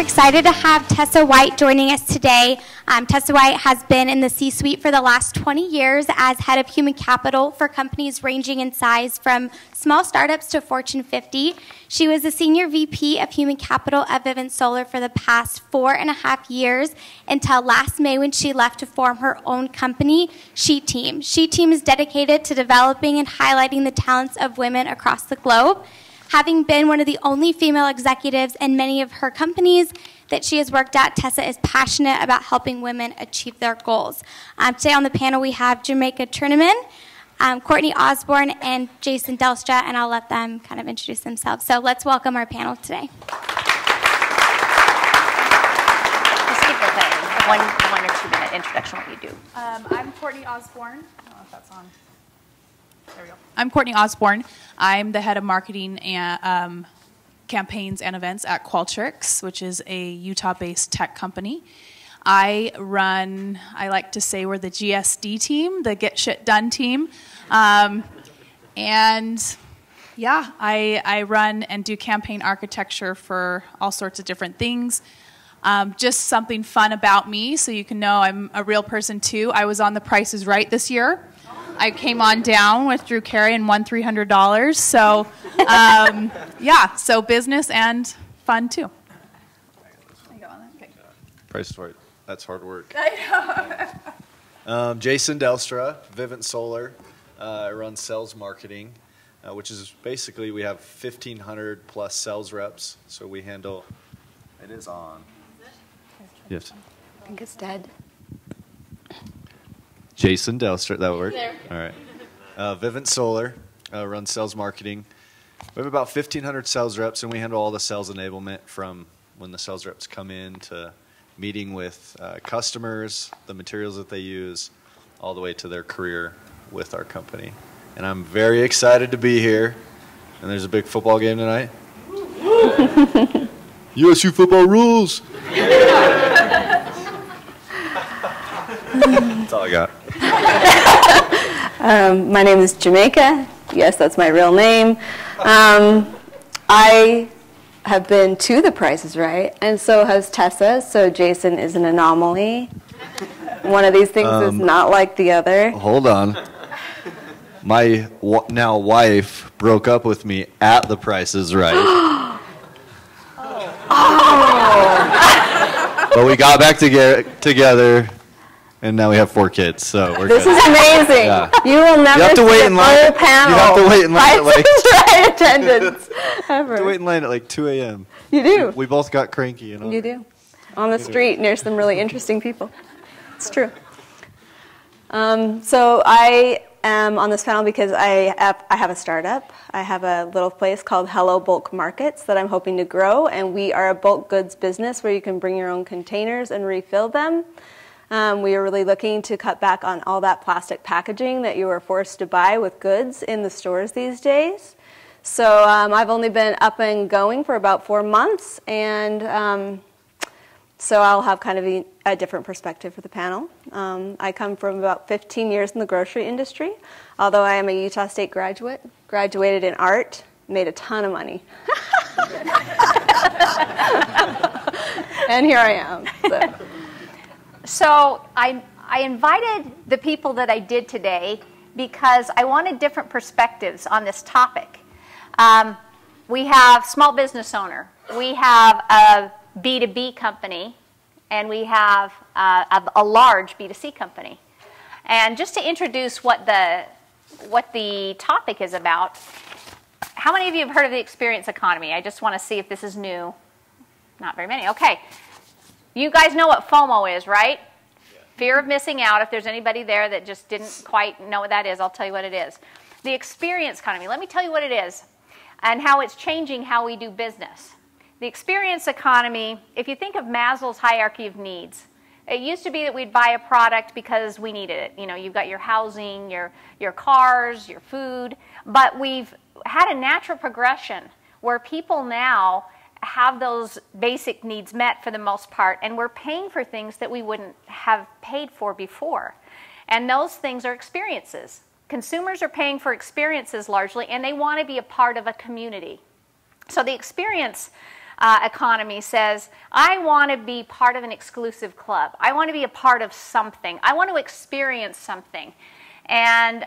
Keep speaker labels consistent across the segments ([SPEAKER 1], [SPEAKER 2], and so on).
[SPEAKER 1] excited to have Tessa White joining us today. Tessa White has been in the C-suite for the last 20 years as head of human capital for companies ranging in size from small startups to Fortune 50. She was the senior VP of human capital at Vivint Solar for the past 4.5 years until last May when she left to form her own company, She Team. She Team is dedicated to developing and highlighting the talents of women across the globe. Having been one of the only female executives in many of her companies that she has worked at, Tessa is passionate about helping women achieve their goals. Today on the panel we have Jamaica Trinnaman, Kortney Osborne, and Jason Deelstra, and I'll let them kind of introduce themselves. So let's welcome our panel today.
[SPEAKER 2] Just give us a one or 2 minute introduction what you do.
[SPEAKER 3] I'm Kortney Osborne. I don't know if that's on. There we go. I'm Kortney Osborne. I'm the head of marketing and campaigns and events at Qualtrics, which is a Utah-based tech company. I like to say we're the GSD team, the Get Shit Done team. I run and do campaign architecture for all sorts of different things. Just something fun about me, so you can know I'm a real person too. I was on The Price is Right this year. I came on down with Drew Carey and won $300. So, so business and fun too.
[SPEAKER 4] Price is Right. That's hard work.
[SPEAKER 3] I
[SPEAKER 4] know. Jason Deelstra, Vivint Solar. I run sales marketing, which is basically we have 1,500 plus sales reps. So we handle. It is on. Yes.
[SPEAKER 2] I think it's dead.
[SPEAKER 4] Jason Deelstra, that would work?
[SPEAKER 2] There.
[SPEAKER 4] All right. Vivint Solar, runs sales marketing. We have about 1,500 sales reps, and we handle all the sales enablement from when the sales reps come in to meeting with customers, the materials that they use, all the way to their career with our company. And I'm very excited to be here. And there's a big football game tonight. USU football rules! That's all I got.
[SPEAKER 5] My name is Jamaica. Yes, that's my real name. I have been to The Price is Right, and so has Tessa, so Jason is an anomaly. One of these things is not like the other.
[SPEAKER 4] Hold on. My now wife broke up with me at The Price is Right. But we got back together. And now we have 4 kids, so we're
[SPEAKER 5] This
[SPEAKER 4] good.
[SPEAKER 5] is amazing.
[SPEAKER 4] Yeah.
[SPEAKER 5] You will never
[SPEAKER 4] You have to wait in line.
[SPEAKER 5] Panel.
[SPEAKER 4] You have to wait in line at like
[SPEAKER 5] right attendance ever.
[SPEAKER 4] You have to wait in line at like 2 a.m.
[SPEAKER 5] You do.
[SPEAKER 4] We both got cranky, you know.
[SPEAKER 5] You do. On the street near some really interesting people. It's true. So I am on this panel because I have a startup. I have a little place called Hello Bulk Markets that I'm hoping to grow, and we are a bulk goods business where you can bring your own containers and refill them. We are really looking to cut back on all that plastic packaging that you are forced to buy with goods in the stores these days. So I've only been up and going for about 4 months, and so I'll have kind of a different perspective for the panel. I come from about 15 years in the grocery industry, although I am a Utah State graduate, graduated in art, made a ton of money. And here I am.
[SPEAKER 2] So I invited the people that I did today because I wanted different perspectives on this topic. We have small business owner, we have a B2B company, and we have a large B2C company. And just to introduce what the topic is about, how many of you have heard of the experience economy? I just want to see if this is new. Not very many. Okay. You guys know what FOMO is, right? Yeah. Fear of missing out. If there's anybody there that just didn't quite know what that is, I'll tell you what it is. The experience economy. Let me tell you what it is and how it's changing how we do business. The experience economy, if you think of Maslow's hierarchy of needs, it used to be that we'd buy a product because we needed it. You know, you've got your housing, your cars, your food, but we've had a natural progression where people now have those basic needs met for the most part, and we're paying for things that we wouldn't have paid for before. And those things are experiences. Consumers are paying for experiences largely, and they want to be a part of a community. So the experience economy says, I want to be part of an exclusive club. I want to be a part of something. I want to experience something. And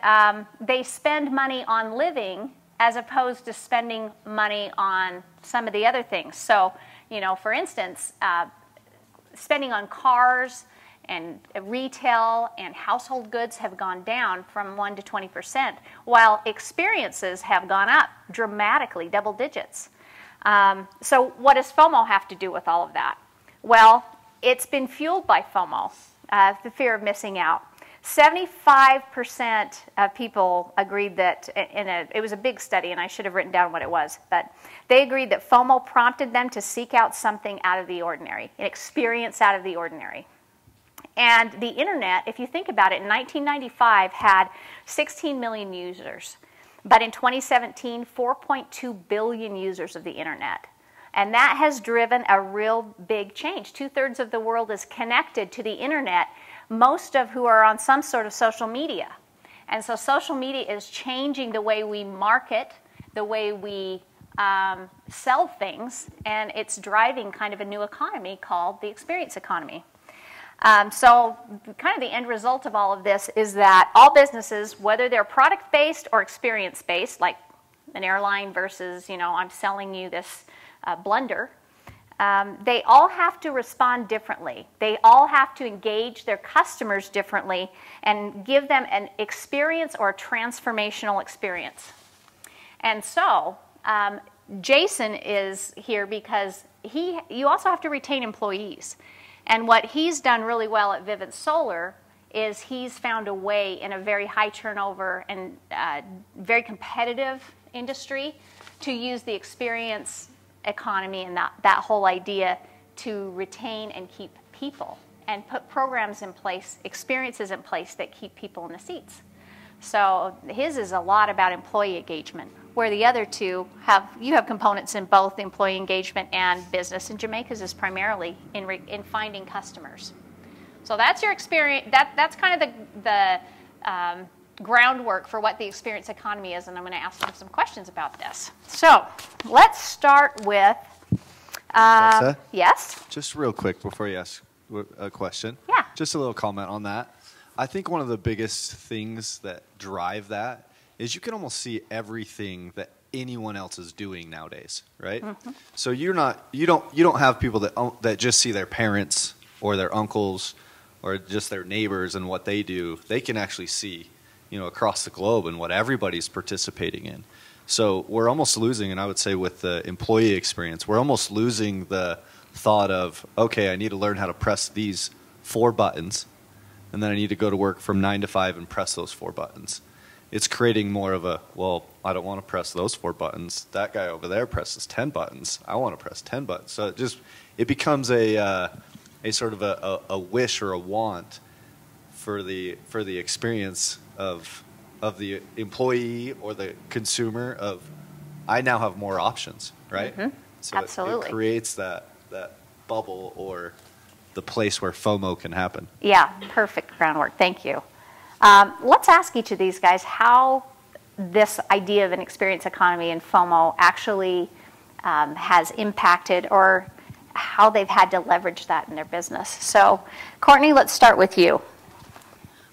[SPEAKER 2] they spend money on living as opposed to spending money on some of the other things. So, you know, for instance, spending on cars and retail and household goods have gone down from 1% to 20%, while experiences have gone up dramatically, double digits. So what does FOMO have to do with all of that? Well, it's been fueled by FOMO, the fear of missing out. 75% of people agreed that, it was a big study, and I should have written down what it was, but they agreed that FOMO prompted them to seek out something out of the ordinary, an experience out of the ordinary. And the internet, if you think about it, in 1995 had 16 million users. But in 2017, 4.2 billion users of the internet. And that has driven a real big change. 2/3 of the world is connected to the internet, most of who are on some sort of social media. And so social media is changing the way we market, the way we sell things, and it's driving kind of a new economy called the experience economy. So kind of the end result of all of this is that all businesses, whether they're product-based or experience-based, like an airline versus, you know, I'm selling you this blender, they all have to respond differently. They all have to engage their customers differently and give them an experience or a transformational experience. And so Jason is here because you also have to retain employees. And what he's done really well at Vivint Solar is he's found a way in a very high turnover and very competitive industry to use the experience economy and that whole idea to retain and keep people and put programs in place, experiences in place that keep people in the seats. So his is a lot about employee engagement, where the other two you have components in both employee engagement and business, and Jamaica's is primarily in finding customers. So that's your experience. That's kind of the groundwork for what the experience economy is, and I'm going to ask them some questions about this. So let's start with
[SPEAKER 4] Tessa?
[SPEAKER 2] Yes?
[SPEAKER 4] Just real quick before you ask a question.
[SPEAKER 2] Yeah.
[SPEAKER 4] Just a little comment on that. I think one of the biggest things that drive that is you can almost see everything that anyone else is doing nowadays, right? Mm-hmm. So you don't have people that just see their parents or their uncles or just their neighbors and what they do. They can actually see, you know, across the globe and what everybody's participating in. So we're almost losing, and I would say with the employee experience, we're almost losing the thought of, okay, I need to learn how to press these 4 buttons, and then I need to go to work from 9 to 5 and press those 4 buttons. It's creating more of a, well, I don't want to press those 4 buttons. That guy over there presses 10 buttons. I want to press 10 buttons. So it becomes a sort of a wish or a want for the experience of the employee or the consumer of, I now have more options, right? Mm-hmm. So
[SPEAKER 2] absolutely.
[SPEAKER 4] It creates that bubble or the place where FOMO can happen.
[SPEAKER 2] Yeah, perfect groundwork. Thank you. Let's ask each of these guys how this idea of an experience economy and FOMO actually has impacted, or how they've had to leverage that in their business. So, Kortney, let's start with you.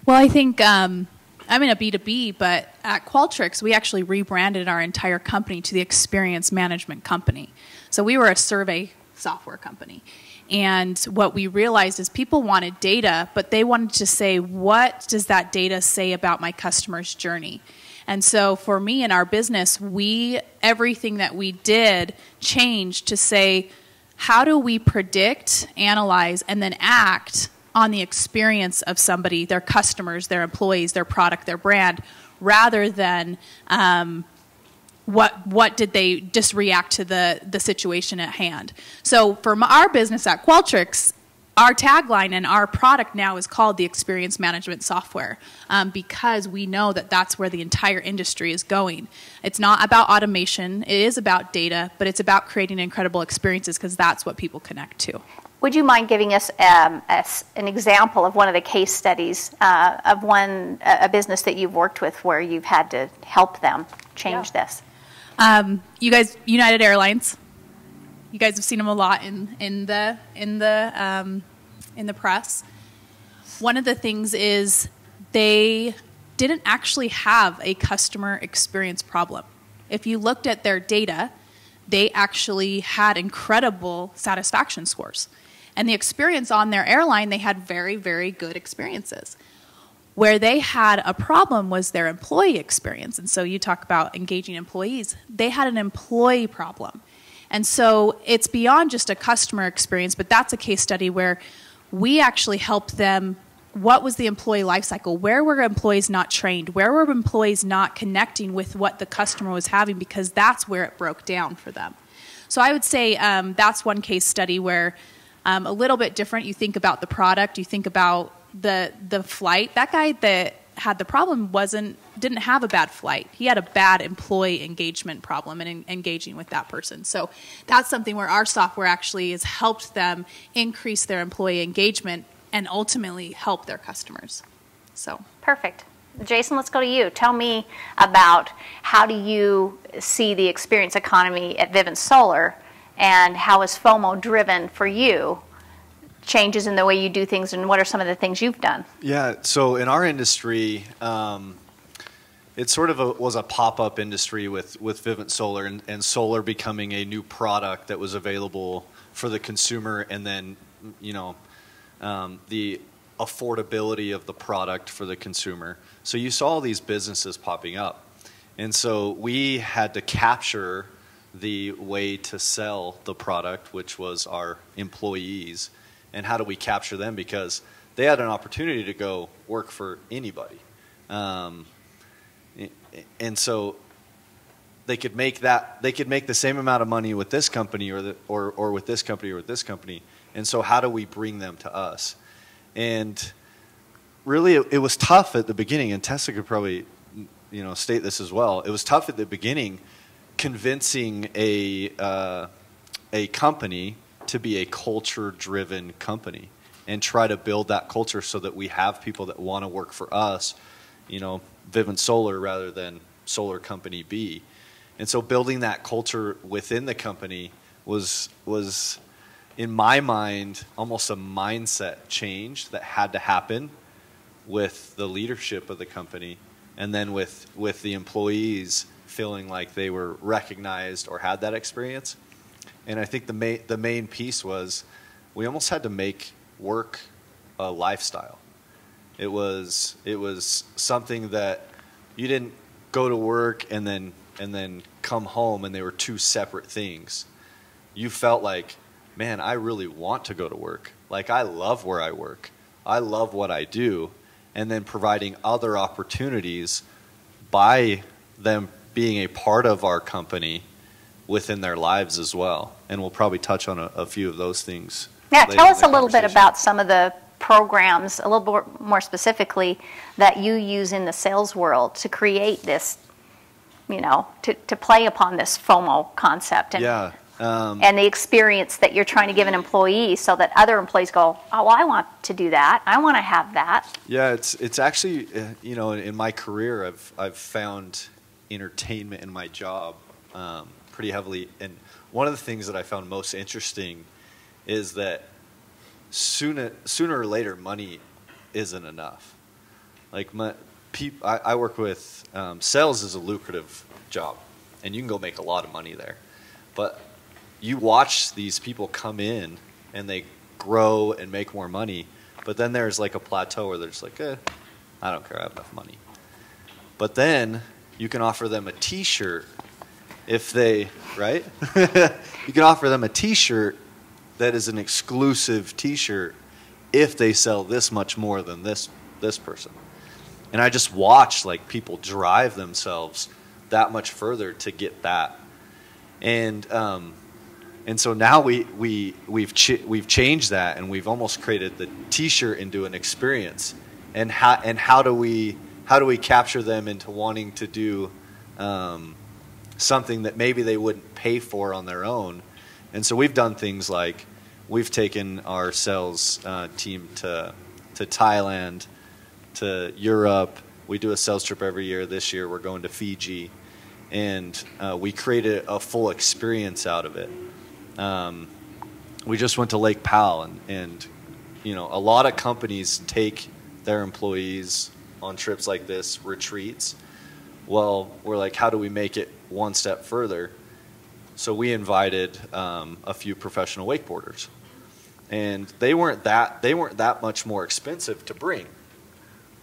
[SPEAKER 3] Well, I think I'm in a B2B, but at Qualtrics, we actually rebranded our entire company to the Experience Management Company. So we were a survey software company. And what we realized is people wanted data, but they wanted to say, what does that data say about my customer's journey? And so for me in our business, everything that we did changed to say, how do we predict, analyze, and then act on the experience of somebody, their customers, their employees, their product, their brand, rather than what did they just react to the situation at hand. So for our business at Qualtrics, our tagline and our product now is called the Experience Management Software, because we know that that's where the entire industry is going. It's not about automation, it is about data, but it's about creating incredible experiences, because that's what people connect to.
[SPEAKER 2] Would you mind giving us an example of one of the case studies of a business that you've worked with where you've had to help them change this?
[SPEAKER 3] You guys, United Airlines. You guys have seen them a lot in the press. One of the things is they didn't actually have a customer experience problem. If you looked at their data, they actually had incredible satisfaction scores. And the experience on their airline, they had very, very good experiences. Where they had a problem was their employee experience. And so you talk about engaging employees. They had an employee problem. And so it's beyond just a customer experience, but that's a case study where we actually helped them. What was the employee life cycle? Where were employees not trained? Where were employees not connecting with what the customer was having? Because that's where it broke down for them. So I would say that's one case study where a little bit different. You think about the product. You think about the flight. That guy that had the problem didn't have a bad flight. He had a bad employee engagement problem and engaging with that person. So that's something where our software actually has helped them increase their employee engagement and ultimately help their customers. So
[SPEAKER 2] perfect. Jason, let's go to you. Tell me about how do you see the experience economy at Vivint Solar, and how is FOMO driven for you? Changes in the way you do things, and what are some of the things you've done?
[SPEAKER 4] Yeah, so in our industry, it sort of was a pop-up industry with Vivint Solar and solar becoming a new product that was available for the consumer, and then, the affordability of the product for the consumer. So you saw all these businesses popping up. And so we had to capture the way to sell the product, which was our employees. And how do we capture them? Because they had an opportunity to go work for anybody. And so they could make the same amount of money with this company or with this company or with this company. And so how do we bring them to us? And really, it was tough at the beginning, and Tessa could probably, state this as well. It was tough at the beginning convincing a company to be a culture-driven company and try to build that culture so that we have people that want to work for us, Vivint Solar rather than Solar Company B. And so building that culture within the company was in my mind, almost a mindset change that had to happen with the leadership of the company, and then with the employees feeling like they were recognized or had that experience. And I think the main piece was we almost had to make work a lifestyle. It was something that you didn't go to work and then come home and they were two separate things. You felt like, man, I really want to go to work. Like, I love where I work. I love what I do. And then providing other opportunities by them being a part of our company within their lives as well. And we'll probably touch on a few of those things.
[SPEAKER 2] Yeah, tell us a little bit about some of the programs, a little more specifically, that you use in the sales world to create this, to play upon this FOMO concept. And, and the experience that you're trying to give an employee so that other employees go, oh, well, I want to do that. I want to have that.
[SPEAKER 4] Yeah, it's actually, in my career, I've found entertainment in my job pretty heavily. And one of the things that I found most interesting is that sooner or later, money isn't enough. Like, I work with sales is a lucrative job, and you can go make a lot of money there. But you watch these people come in, and they grow and make more money. But then there's like a plateau where they're just like, I don't care, I have enough money. But then you can offer them a T-shirt if they, right? You can offer them a T-shirt that is an exclusive T-shirt if they sell this much more than this person. And I just watch like people drive themselves that much further to get that. And so now we've changed that, and we've almost created the T-shirt into an experience. And how do we capture them into wanting to do something that maybe they wouldn't pay for on their own? And so we've done things like we've taken our sales team to Thailand, to Europe. We do a sales trip every year. This year we're going to Fiji, and we created a full experience out of it. we just went to Lake Powell, and you know, a lot of companies take their employees on trips like this, retreats. Well, we're like, how do we make it one step further? So we invited a few professional wakeboarders, and they weren't that much more expensive to bring,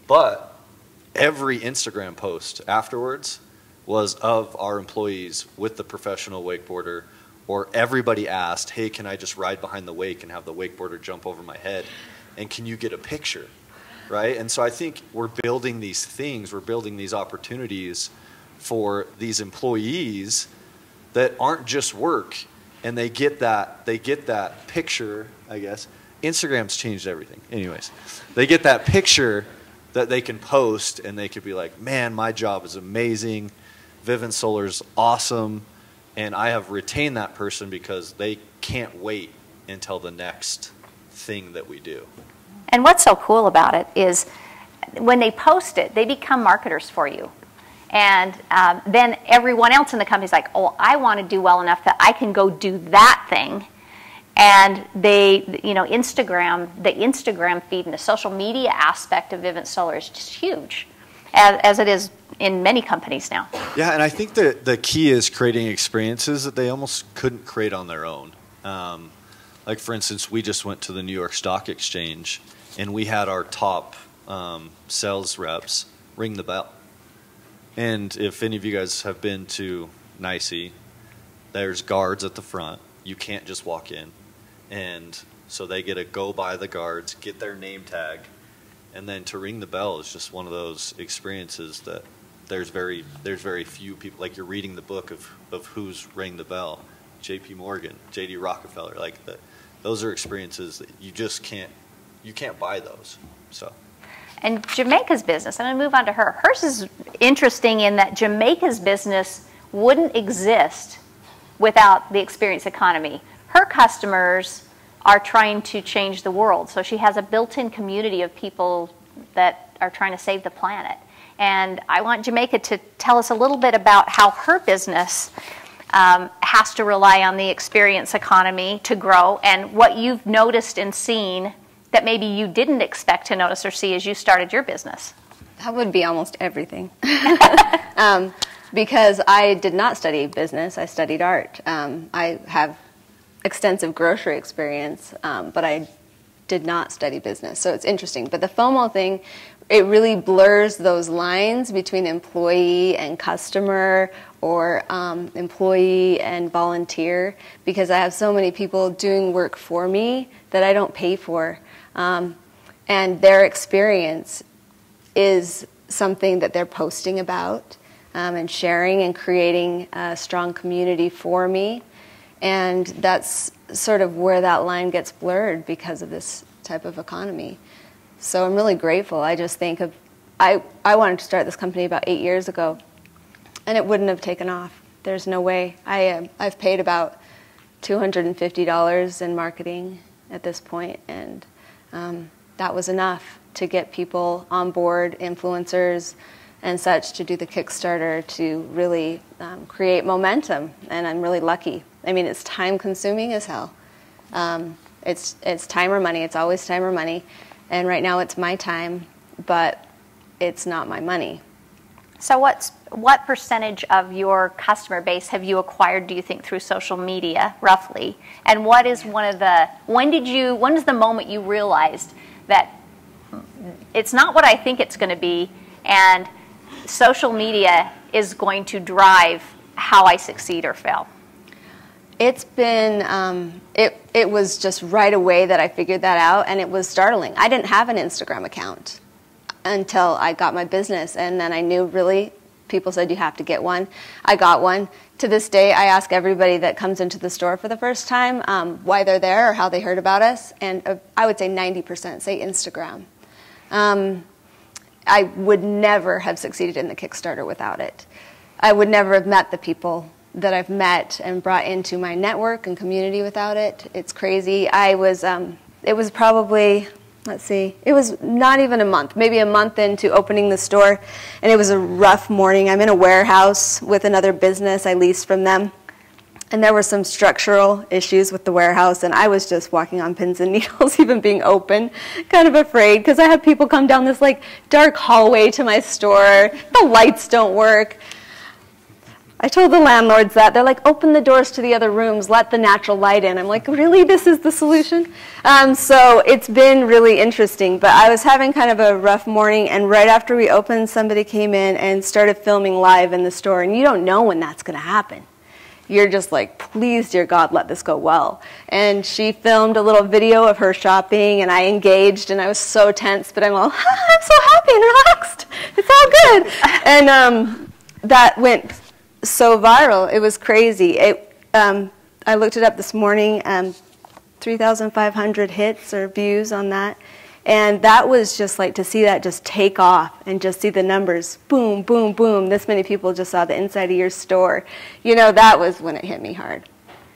[SPEAKER 4] but every Instagram post afterwards was of our employees with the professional wakeboarder, or everybody asked, hey, can I just ride behind the wake and have the wakeboarder jump over my head, and can you get a picture, right? And so I think we're building these things, we're building these opportunities for these employees that aren't just work, and they get that picture, I guess. Instagram's changed everything. Anyways, they get that picture that they can post, and they could be like, man, my job is amazing, Vivint Solar's awesome, and I have retained that person because they can't wait until the next thing that we do.
[SPEAKER 2] And what's so cool about it is when they post it, they become marketers for you. And then everyone else in the company is like, oh, I want to do well enough that I can go do that thing. And they, you know, the Instagram feed and the social media aspect of Vivint Solar is just huge, as it is in many companies now.
[SPEAKER 4] Yeah, and I think that the key is creating experiences that they almost couldn't create on their own. Like, for instance, we just went to the New York Stock Exchange, and we had our top sales reps ring the bell. And if any of you guys have been to NYSE, there's guards at the front. You can't just walk in. And so they get to go by the guards, get their name tag, and then to ring the bell is just one of those experiences that there's very few people, like you're reading the book of who's rang the bell. J.P. Morgan, J.D. Rockefeller, like those are experiences that you can't buy those. So.
[SPEAKER 2] And Jamaica's business, I'm going to move on to her. Hers is interesting in that Jamaica's business wouldn't exist without the experience economy. Her customers are trying to change the world, so she has a built-in community of people that are trying to save the planet. And I want Jamaica to tell us a little bit about how her business has to rely on the experience economy to grow, and what you've noticed and seen that maybe you didn't expect to notice or see as you started your business.
[SPEAKER 5] That would be almost everything. Because I did not study business, I studied art. I have extensive grocery experience, but I did not study business, so it's interesting. But the FOMO thing, it really blurs those lines between employee and customer, or employee and volunteer, because I have so many people doing work for me that I don't pay for. And their experience is something that they're posting about and sharing and creating a strong community for me. And that's sort of where that line gets blurred because of this type of economy. So I'm really grateful. I just think of, I wanted to start this company about 8 years ago, and it wouldn't have taken off. There's no way. I've paid about $250 in marketing at this point, and that was enough to get people on board, influencers and such, to do the Kickstarter, to really create momentum. And I'm really lucky. I mean, it's time-consuming as hell. It's time or money. It's always time or money. And right now it's my time, but it's not my money.
[SPEAKER 2] So what percentage of your customer base have you acquired, do you think, through social media, roughly? And what is when is the moment you realized that it's not what I think it's going to be, and social media is going to drive how I succeed or fail?
[SPEAKER 5] It's been, it was just right away that I figured that out, and it was startling. I didn't have an Instagram account until I got my business, and then I knew, really, people said you have to get one. I got one. To this day, I ask everybody that comes into the store for the first time why they're there or how they heard about us, and I would say 90% say Instagram. I would never have succeeded in the Kickstarter without it. I would never have met the people that I've met and brought into my network and community without it. It's crazy. It was probably, it was not even a month, maybe a month into opening the store, and it was a rough morning. I'm in a warehouse with another business I leased from them, And there were some structural issues with the warehouse, and I was just walking on pins and needles, even being open, kind of afraid, because I had people come down this like dark hallway to my store. The lights don't work. I told the landlords that. They're like, open the doors to the other rooms, let the natural light in. I'm like, really? This is the solution? So it's been really interesting. But I was having kind of a rough morning, and right after we opened, somebody came in and started filming live in the store. And you don't know when that's going to happen. You're just like, please, dear God, let this go well. And she filmed a little video of her shopping, and I engaged, and I was so tense, but I'm all, I'm so happy and relaxed. It's all good. And that went so viral. It was crazy. I looked it up this morning, 3,500 hits or views on that. And that was just like to see that just take off and just see the numbers, boom, boom, boom. This many people just saw the inside of your store. You know, that was when it hit me hard,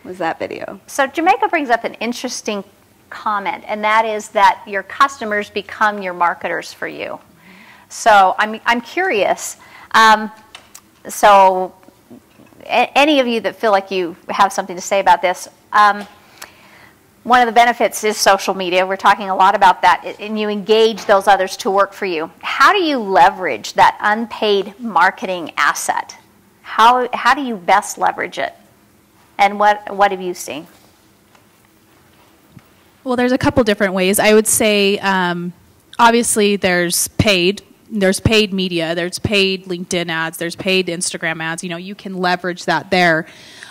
[SPEAKER 5] was that video.
[SPEAKER 2] So Jamaica brings up an interesting comment, and that is that your customers become your marketers for you. So I'm curious. So any of you that feel like you have something to say about this, one of the benefits is social media. We're talking a lot about that, and you engage those others to work for you. How do you leverage that unpaid marketing asset? How do you best leverage it? And what have you seen?
[SPEAKER 3] Well, there's a couple different ways. I would say, obviously, there's paid media, there's paid LinkedIn ads, there's paid Instagram ads. You know, you can leverage that there.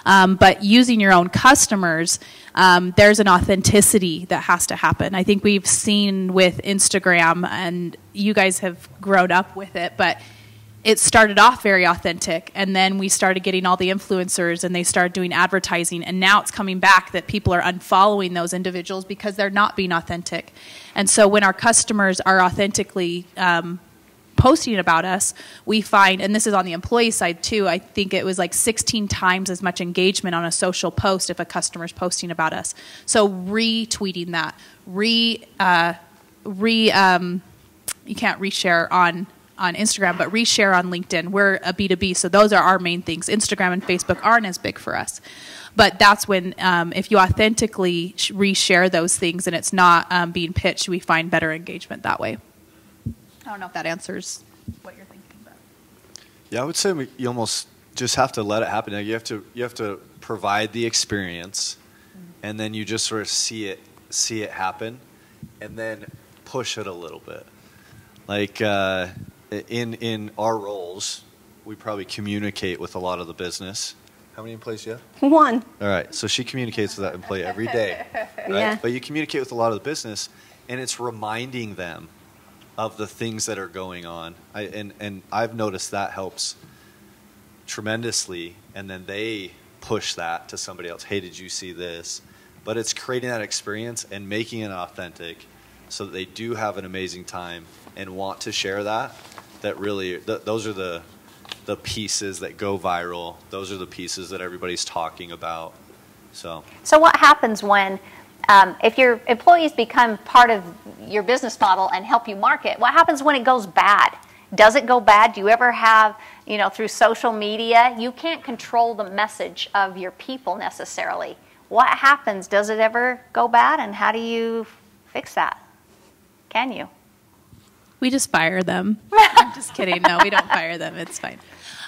[SPEAKER 3] But using your own customers, there's an authenticity that has to happen. I think we've seen with Instagram, and you guys have grown up with it, but it started off very authentic, and then we started getting all the influencers, and they started doing advertising, and now it's coming back that people are unfollowing those individuals because they're not being authentic. And so when our customers are authentically posting about us, we find, and this is on the employee side too, I think it was like 16 times as much engagement on a social post if a customer's posting about us. So retweeting that, you can't reshare on Instagram, but reshare on LinkedIn. We're a B2B, so those are our main things. Instagram and Facebook aren't as big for us. But that's when, if you authentically reshare those things and it's not being pitched, we find better engagement that way. I don't know if that answers what you're thinking. But.
[SPEAKER 4] Yeah, I would say you almost just have to let it happen. You have to provide the experience, and then you just sort of see it happen, and then push it a little bit. Like in our roles, we probably communicate with a lot of the business. How many employees do you have?
[SPEAKER 5] One.
[SPEAKER 4] All right, so she communicates with that employee every day, right?
[SPEAKER 5] Yeah.
[SPEAKER 4] But you communicate with a lot of the business, and it's reminding them of the things that are going on. And I've noticed that helps tremendously, and then they push that to somebody else. Hey, did you see this? But it's creating that experience and making it authentic so that they do have an amazing time and want to share that. That really, those are the pieces that go viral. Those are the pieces that everybody's talking about. So
[SPEAKER 2] what happens when, if your employees become part of your business model and help you market, what happens when it goes bad? Does it go bad? Do you ever have, through social media, you can't control the message of your people necessarily. What happens? Does it ever go bad? And how do you fix that? Can you?
[SPEAKER 3] We just fire them. I'm just kidding. No, we don't fire them. It's fine.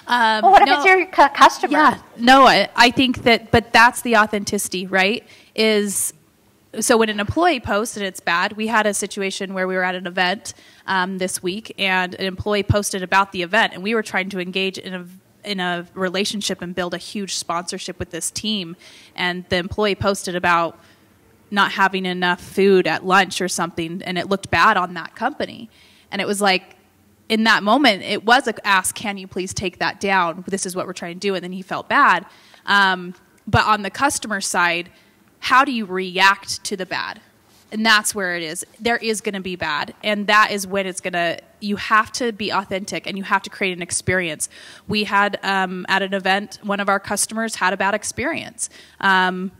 [SPEAKER 2] Well, what if it's your customer?
[SPEAKER 3] Yeah. No, I think that, but that's the authenticity, right? So when an employee posts and it's bad, we had a situation where we were at an event this week, and an employee posted about the event, and we were trying to engage in a relationship and build a huge sponsorship with this team, and the employee posted about not having enough food at lunch or something, and it looked bad on that company. And it was like, in that moment, it was a ask, can you please take that down? This is what we're trying to do. And then he felt bad. But on the customer side, how do you react to the bad? And that's where it is. There is going to be bad. And that is when you have to be authentic, and you have to create an experience. We had, at an event, one of our customers had a bad experience. And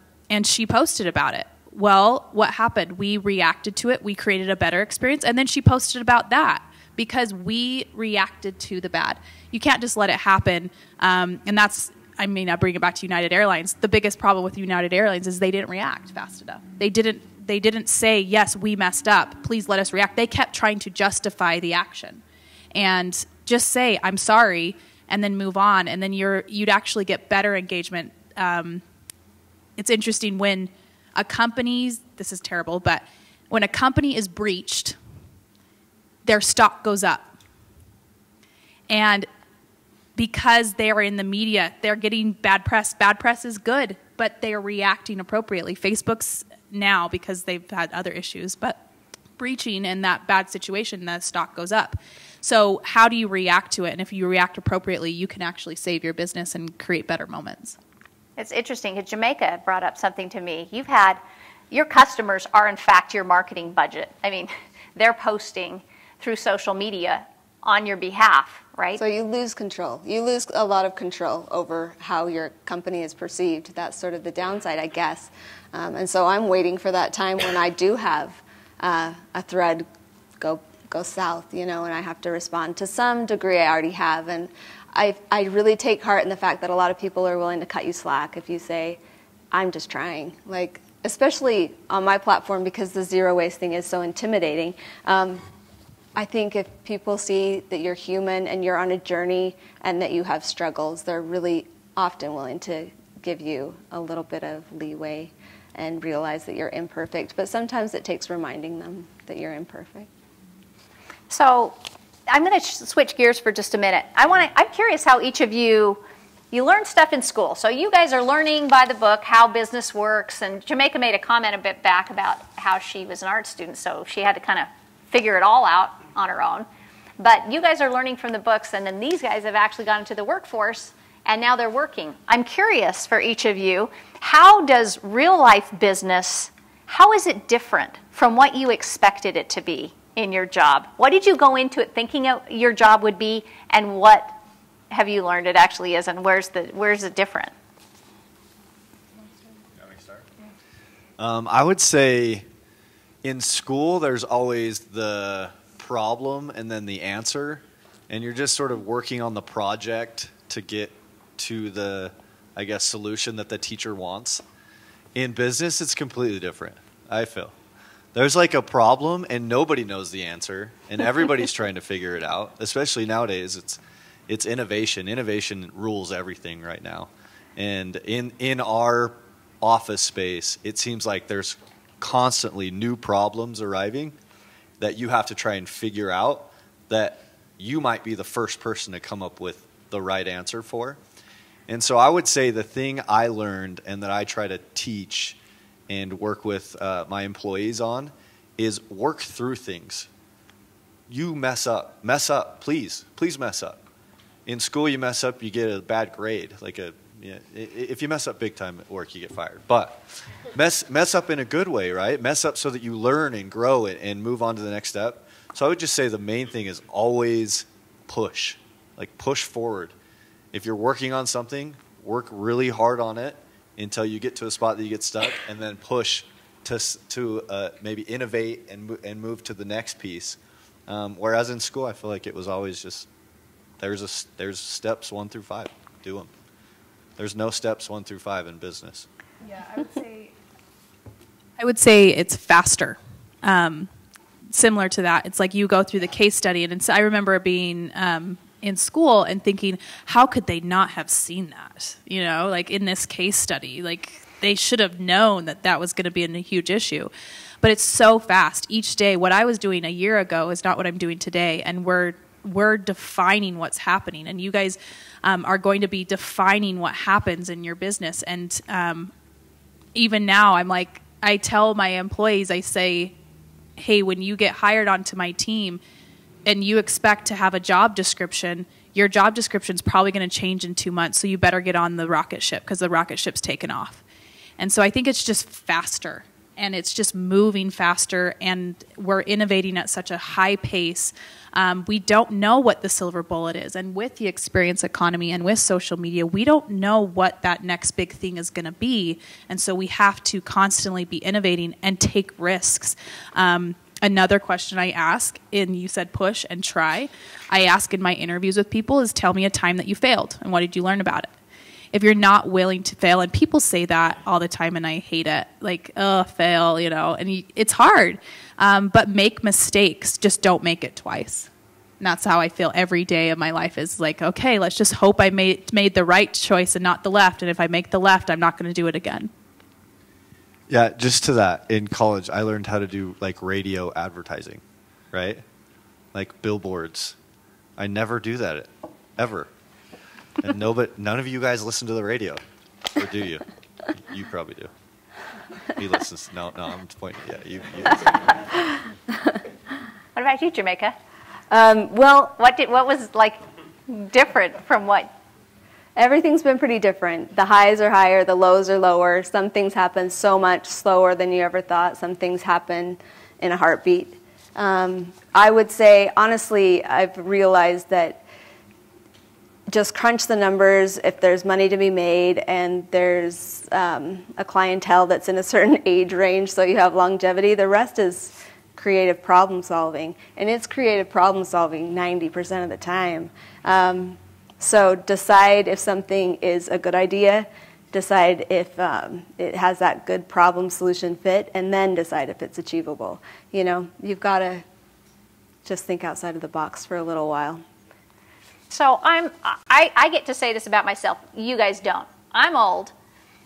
[SPEAKER 3] she posted about it. Well, what happened? We reacted to it. We created a better experience. And then she posted about that because we reacted to the bad. You can't just let it happen. And that's I mean, I bring it back to United Airlines. The biggest problem with United Airlines is they didn't react fast enough. They didn't say, yes, we messed up, please let us react. They kept trying to justify the action. And just say, I'm sorry, and then move on, and then you'd actually get better engagement. It's interesting when a company's, this is terrible, but when a company is breached, their stock goes up. And because they're in the media, they're getting bad press. Bad press is good, but they are reacting appropriately. Facebook's now, because they've had other issues, but breaching in that bad situation, the stock goes up. So how do you react to it? And if you react appropriately, you can actually save your business and create better moments.
[SPEAKER 2] It's interesting because Jamaica brought up something to me. Your customers are in fact your marketing budget. I mean, they're posting through social media on your behalf, right?
[SPEAKER 5] So you lose control. You lose a lot of control over how your company is perceived. That's sort of the downside, I guess. And so I'm waiting for that time when I do have a thread go south, and I have to respond. To some degree, I already have. And I really take heart in the fact that a lot of people are willing to cut you slack if you say, I'm just trying. Like, especially on my platform, because the zero waste thing is so intimidating. I think if people see that you're human and you're on a journey and that you have struggles, they're really often willing to give you a little bit of leeway and realize that you're imperfect. But sometimes it takes reminding them that you're imperfect.
[SPEAKER 2] So I'm going to switch gears for just a minute. I'm curious how each of you learn stuff in school. So you guys are learning by the book how business works. And Jamaica made a comment a bit back about how she was an art student, so she had to kind of figure it all out on her own. But you guys are learning from the books, and then these guys have actually gone into the workforce, and now they're working. I'm curious for each of you, how does real life business, how is it different from what you expected it to be in your job? What did you go into it thinking your job would be, and what have you learned it actually is, and where's it different?
[SPEAKER 4] I would say in school there's always the problem and then the answer, and you're just sort of working on the project to get to the, I guess, solution that the teacher wants. In business, it's completely different, I feel. There's like a problem and nobody knows the answer, and everybody's trying to figure it out. Especially nowadays, it's innovation. Innovation rules everything right now. And in our office space, it seems like there's constantly new problems arriving that you have to try and figure out that you might be the first person to come up with the right answer for. And so I would say the thing I learned and that I try to teach and work with my employees on is work through things. You mess up, please mess up. In school, you mess up, you get a bad grade. If you mess up big time at work, you get fired. But mess up in a good way, right? Mess up so that you learn and grow it and move on to the next step. So I would just say the main thing is always push. Like, push forward. If you're working on something, work really hard on it until you get to a spot that you get stuck, and then push to maybe innovate and move to the next piece. Whereas in school, I feel like it was always just there's steps 1 through 5. Do them. There's no steps 1 through 5 in business.
[SPEAKER 3] Yeah, I would say it's faster. Similar to that, it's like you go through the case study, and I remember being in school and thinking, how could they not have seen that? Like in this case study, like they should have known that was going to be a huge issue. But it's so fast. Each day, what I was doing a year ago is not what I'm doing today, and we're defining what's happening, and you guys are going to be defining what happens in your business. And even now, I tell my employees, I say, hey, when you get hired onto my team and you expect to have a job description, your job description is probably going to change in 2 months, so you better get on the rocket ship because the rocket ship's taken off. And so I think it's just faster, and it's just moving faster, and we're innovating at such a high pace. We don't know what the silver bullet is, and with the experience economy and with social media, we don't know what that next big thing is going to be, and so we have to constantly be innovating and take risks. Another question I ask, and you said push and try, I ask in my interviews with people is, tell me a time that you failed, and what did you learn about it? if you're not willing to fail, and people say that all the time, and I hate it, like, oh, fail, and it's hard. But make mistakes, just don't make it twice. And that's how I feel every day of my life is like, okay, let's just hope I made the right choice and not the left. And if I make the left, I'm not going to do it again.
[SPEAKER 4] Yeah, just to that, in college, I learned how to do like radio advertising, right? Like billboards. I never do that, ever. And none of you guys listen to the radio, or do you? You probably do. He listens. No, I'm pointing. Yeah, you
[SPEAKER 2] What about you, Jamaica?
[SPEAKER 5] Well,
[SPEAKER 2] What was like different from what?
[SPEAKER 5] everything's been pretty different. The highs are higher, the lows are lower. Some things happen so much slower than you ever thought. Some things happen in a heartbeat. I would say, honestly, I've realized that just crunch the numbers. If there's money to be made and there's a clientele that's in a certain age range, so you have longevity, the rest is creative problem solving. And it's creative problem solving 90% of the time. So decide if something is a good idea, decide if it has that good problem solution fit, and then decide if it's achievable. You've got to just think outside of the box for a little while.
[SPEAKER 2] So I get to say this about myself. You guys don't. I'm old.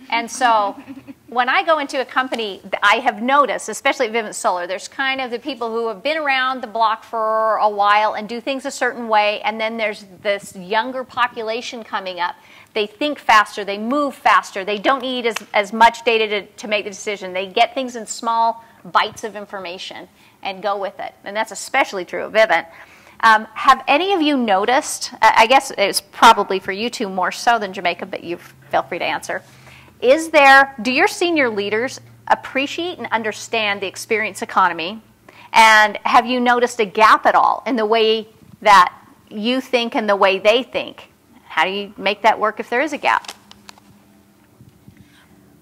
[SPEAKER 2] And so when I go into a company, I have noticed, especially at Vivint Solar, there's kind of the people who have been around the block for a while and do things a certain way, and then there's this younger population coming up. They think faster, they move faster, they don't need as much data to make the decision. They get things in small bites of information and go with it. And that's especially true of Vivint. Have any of you noticed, I guess it's probably for you two more so than Jamaica, but you feel free to answer. Do your senior leaders appreciate and understand the experience economy? And have you noticed a gap at all in the way that you think and the way they think? How do you make that work if there is a gap?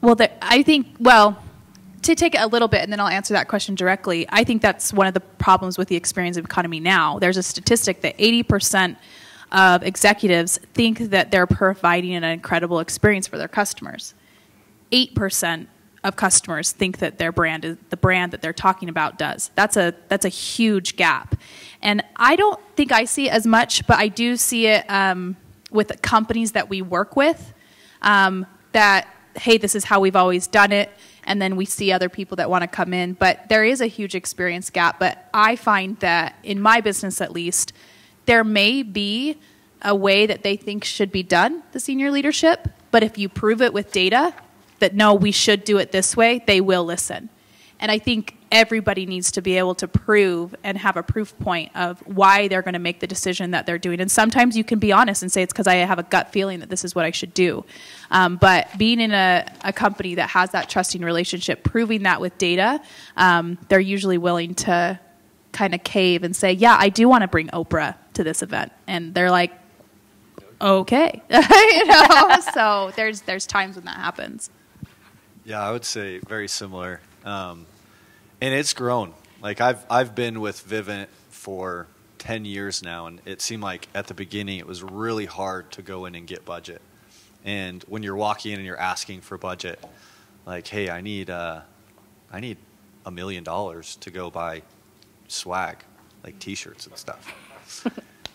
[SPEAKER 3] Well, to take it a little bit, and then I'll answer that question directly, I think that's one of the problems with the experience economy now. There's a statistic that 80% of executives think that they're providing an incredible experience for their customers. 8% of customers think that their brand is the brand that they're talking about does. That's a huge gap. And I don't think I see it as much, but I do see it with the companies that we work with, that, hey, this is how we've always done it. And then we see other people that want to come in. But there is a huge experience gap. But I find that in my business, at least, there may be a way that they think should be done, the senior leadership. But if you prove it with data that, no, we should do it this way, they will listen. And I think everybody needs to be able to prove and have a proof point of why they're going to make the decision that they're doing. And sometimes you can be honest and say it's because I have a gut feeling that this is what I should do. But being in a company that has that trusting relationship, proving that with data, they're usually willing to kind of cave and say, yeah, I do want to bring Oprah to this event. And they're like, okay. So there's times when that happens.
[SPEAKER 4] Yeah, I would say very similar. And it's grown. Like I've been with Vivint for 10 years now, and it seemed like at the beginning it was really hard to go in and get budget. And when you're walking in and you're asking for budget, like, hey, I need $1 million to go buy swag, like T-shirts and stuff.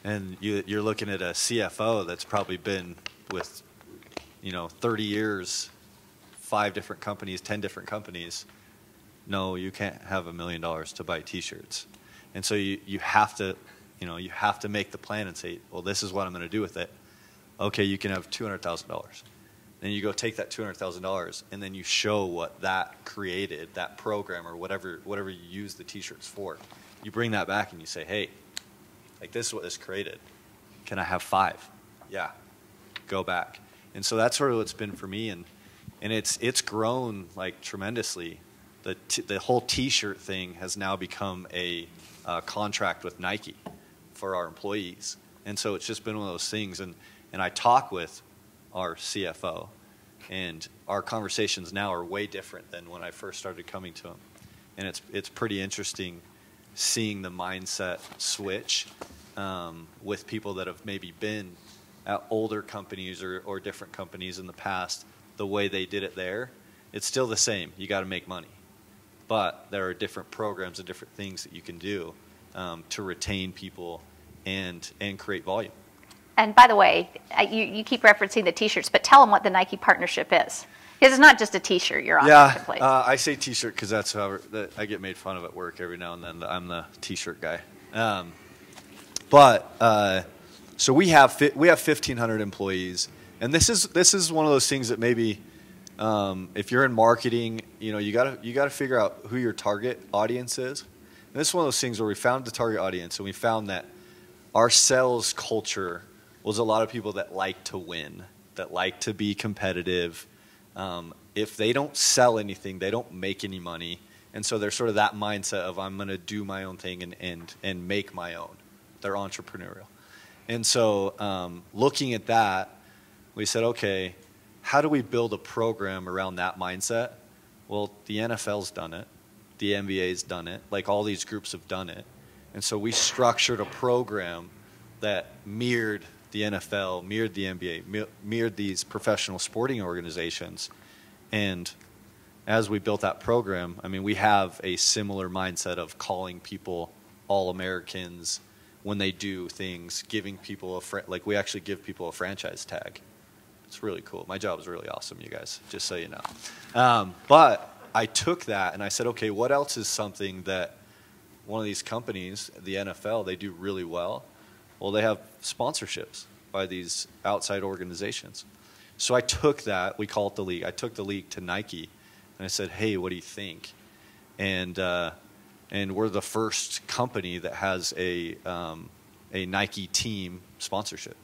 [SPEAKER 4] And you're looking at a CFO that's probably been with, 30 years, 5 different companies, 10 different companies. No, you can't have $1 million to buy T-shirts. And so you have to, you have to make the plan and say, well, this is what I'm going to do with it. Okay, you can have $200,000. Then you go take that $200,000 and then you show what that created, that program or whatever you use the T-shirts for. You bring that back and you say, hey, like this is what this created. Can I have 5? Yeah, go back. And so that's sort of what's been for me, and it's grown like tremendously. The whole T-shirt thing has now become a contract with Nike for our employees, and so it's just been one of those things. And I talk with our CFO, and our conversations now are way different than when I first started coming to him, and it's pretty interesting seeing the mindset switch with people that have maybe been at older companies or different companies in the past, the way they did it there, it's still the same. You got to make money. But there are different programs and different things that you can do to retain people and create volume.
[SPEAKER 2] And by the way, you keep referencing the T-shirts, but tell them what the Nike partnership is. Because it's not just a T-shirt you're on Marketplace.
[SPEAKER 4] Yeah, I say T-shirt because that's how I get made fun of at work every now and then. I'm the T-shirt guy. So we have 1,500 employees, and this is one of those things that maybe if you're in marketing, you gotta figure out who your target audience is. And this is one of those things where we found the target audience, and we found that our sales culture was a lot of people that like to win, that like to be competitive. If they don't sell anything, they don't make any money. And so there's sort of that mindset of I'm going to do my own thing and make my own. They're entrepreneurial. And so looking at that, we said, okay, how do we build a program around that mindset? Well, the NFL's done it. The NBA's done it. Like all these groups have done it. And so we structured a program that mirrored the NFL, mirrored the NBA, mirrored these professional sporting organizations. And as we built that program, I mean, we have a similar mindset of calling people All-Americans when they do things, giving people like we actually give people a franchise tag. It's really cool. My job is really awesome, you guys, just so you know. But I took that and I said, okay, what else is something that one of these companies, the NFL, they do really well? Well, they have sponsorships by these outside organizations. So I took that, we call it the league. I took the league to Nike, and I said, hey, what do you think? And we're the first company that has a Nike team sponsorship,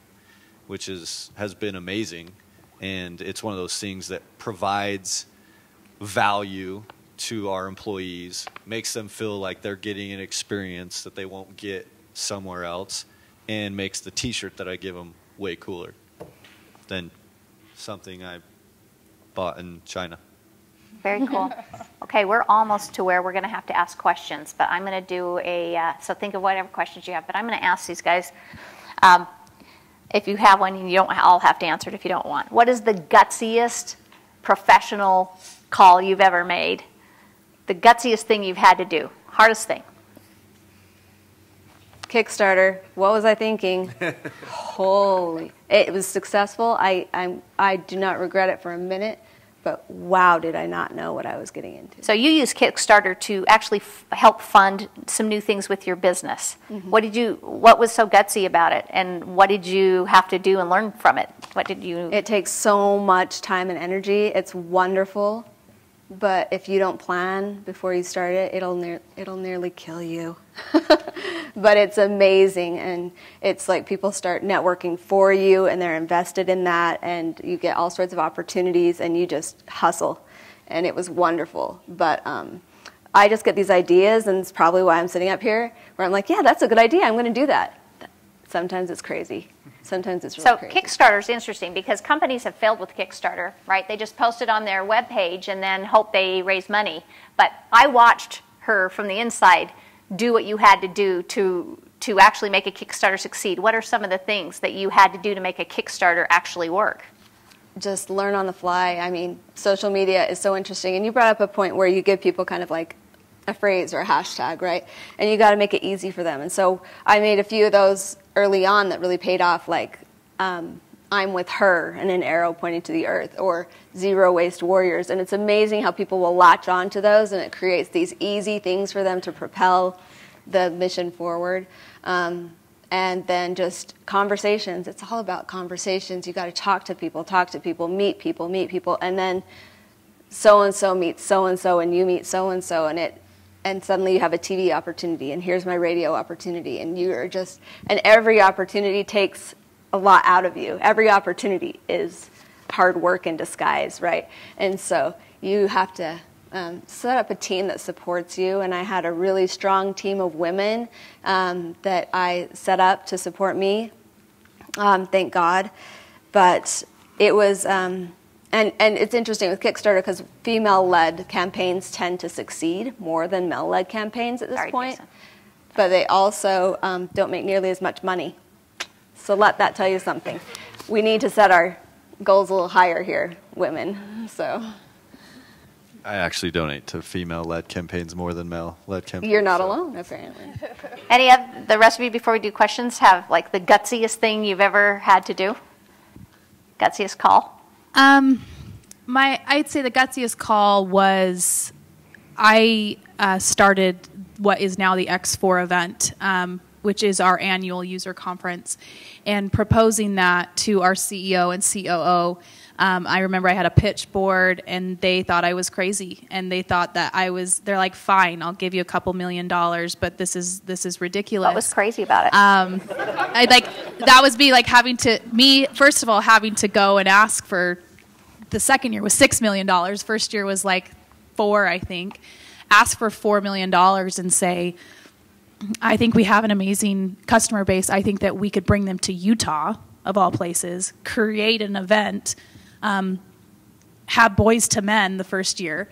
[SPEAKER 4] which has been amazing. And it's one of those things that provides value to our employees, makes them feel like they're getting an experience that they won't get somewhere else, and makes the T-shirt that I give them way cooler than something I bought in China.
[SPEAKER 2] Very cool. Okay, we're almost to where we're going to have to ask questions, but I'm going to do so think of whatever questions you have, but I'm going to ask these guys, if you have one, you don't all have to answer it if you don't want. What is the gutsiest professional call you've ever made? The gutsiest thing you've had to do? Hardest thing?
[SPEAKER 5] Kickstarter. What was I thinking? Holy. It was successful. I do not regret it for a minute, but wow, did I not know what I was getting into.
[SPEAKER 2] So you use Kickstarter to actually help fund some new things with your business. Mm-hmm. What was so gutsy about it, and what did you have to do and learn from it? It takes so much time and energy. It's wonderful, but if you don't plan before you start it, it'll nearly kill you. But it's amazing, and it's like people start networking for you, and they're invested in that, and you get all sorts of opportunities, and you just hustle, and it was wonderful. But I just get these ideas, and it's probably why I'm sitting up here, where I'm like, yeah, that's a good idea, I'm going to do that. Sometimes it's crazy. Sometimes it's really crazy. So Kickstarter is interesting because companies have failed with Kickstarter, right? They just post it on their webpage and then hope they raise money. But I watched her from the inside do what you had to do to actually make a Kickstarter succeed. What are some of the things that you had to do to make a Kickstarter actually work?
[SPEAKER 5] Just learn on the fly. I mean, social media is so interesting. And you brought up a point where you give people kind of like a phrase or a hashtag, right? And you got to make it easy for them. And so I made a few of those early on that really paid off, like I'm with her and an arrow pointing to the earth, or Zero Waste Warriors. And it's amazing how people will latch on to those, and it creates these easy things for them to propel the mission forward. And then just conversations. It's all about conversations. You got to talk to people, meet people, and then so-and-so meets so-and-so, and you meet so-and-so, and suddenly you have a TV opportunity, and here's my radio opportunity, and and every opportunity takes a lot out of you. Every opportunity is hard work in disguise, right? And so you have to set up a team that supports you, and I had a really strong team of women that I set up to support me, thank God. But it was... And it's interesting with Kickstarter because female-led campaigns tend to succeed more than male-led campaigns at this point. But they also don't make nearly as much money. So let that tell you something. we need to set our goals a little higher here, women. So
[SPEAKER 4] I actually donate to female-led campaigns more than male-led campaigns.
[SPEAKER 5] you're not alone, apparently.
[SPEAKER 2] Any of the rest of you, before we do questions, have like the gutsiest thing you've ever had to do? Gutsiest call?
[SPEAKER 3] I'd say the gutsiest call was I started what is now the X4 event, which is our annual user conference, and proposing that to our CEO and COO. I remember I had a pitch board, and they thought I was crazy, and they thought that they're like, fine, I'll give you $2 million, but this is ridiculous.
[SPEAKER 2] What was crazy about it?
[SPEAKER 3] That was me, first of all, having to go and ask for, the second year was $6 million. First year was like 4, I think. Ask for $4 million and say, I think we have an amazing customer base. I think that we could bring them to Utah, of all places, create an event, have Boys to Men the first year.